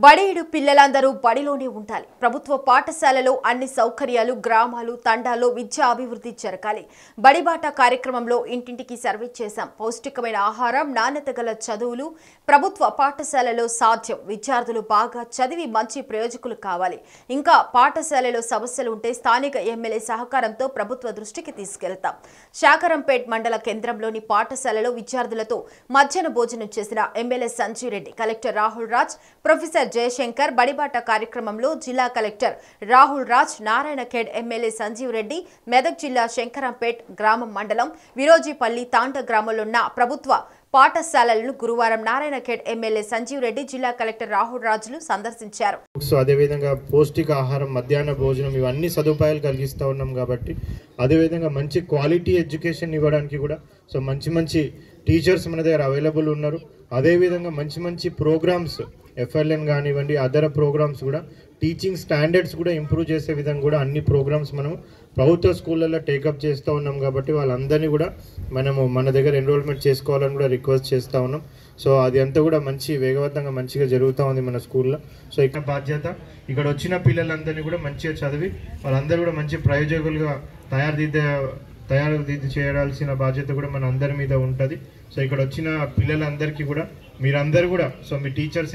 బడియుడు పిల్లలందరూ బడిలోనే ఉండాలి. ప్రభుత్వ పాఠశాలలో అన్ని సౌకర్యాలు, గ్రామాలు, తండాల్లో విద్యా అభివృద్ధి జరగాలి. బడిబాట కార్యక్రమంలో ఇంటింటికి సర్వే చేశాం. పౌష్టికమైన ఆహారం, నాణ్యత గల చదువులు ప్రభుత్వ పాఠశాలలో సాధ్యం. విద్యార్థులు బాగా చదివి మంచి ప్రయోజకులు కావాలి. ఇంకా పాఠశాలలో సమస్యలు ఉంటే స్థానిక ఎమ్మెల్యే సహకారంతో ప్రభుత్వ దృష్టికి తీసుకెళ్తాం. శాకరంపేట్ మండల కేంద్రంలోని పాఠశాలలో విద్యార్థులతో మధ్యాహ్న భోజనం చేసిన MLA Sanjeev Reddy, collector Rahul Raj, professor Jayashankar, Badibata కార్యక్రమంలో జిల్లా కలెక్టర్ రాహుల్ రాజ్, నారాయణఖేడ్ ఎమ్మెల్యే సంజీవ్ రెడ్డి, మెదక్ జిల్లా శంకరంపేట్ గ్రామం మండలం విరోజీపల్లి తాండ గ్రామంలోన్న ప్రభుత్వ పాఠశాలలను గురువారం నారాయణఖేడ్ ఎమ్మెల్యే సంజీవ్ రెడ్డి, జిల్లా కలెక్టర్ రాహుల్ రాజులు సందర్శించారు. అదేవిధంగా పౌష్టిక ఆహారం, మధ్యాహ్న భోజనం ఇవన్నీ సదుపాయాలు కలిగిస్తూ ఉన్నాం కాబట్టి అదేవిధంగా మంచి క్వాలిటీ ఎడ్యుకేషన్ ఇవ్వడానికి కూడా మంచి మంచి టీచర్స్ మన దగ్గర అవైలబుల్ ఉన్నారు. అదేవిధంగా మంచి మంచి ప్రోగ్రామ్స్, ఎఫ్ఎల్ఎన్ కానివ్వండి, అదర్ ప్రోగ్రామ్స్ కూడా, టీచింగ్ స్టాండర్డ్స్ కూడా ఇంప్రూవ్ చేసే విధంగా కూడా అన్ని ప్రోగ్రామ్స్ మనం ప్రభుత్వ స్కూళ్ళల్లో టేకప్ చేస్తూ ఉన్నాం. కాబట్టి వాళ్ళందరినీ కూడా మనము మన దగ్గర ఎన్రోల్మెంట్ చేసుకోవాలని కూడా రిక్వెస్ట్ చేస్తూ ఉన్నాం. అది అంతా కూడా మంచి వేగవంతంగా మంచిగా జరుగుతూ ఉంది మన స్కూల్లో. ఇక్కడ బాధ్యత ఇక్కడ వచ్చిన పిల్లలందరినీ కూడా మంచిగా చదివి వాళ్ళందరూ కూడా మంచి ప్రయోజకులుగా తయారుదిద్ది చేయాల్సిన బాధ్యత కూడా మన అందరి మీద ఉంటుంది. ఇక్కడ వచ్చిన పిల్లలందరికీ కూడా మీరందరూ కూడా మీ టీచర్స్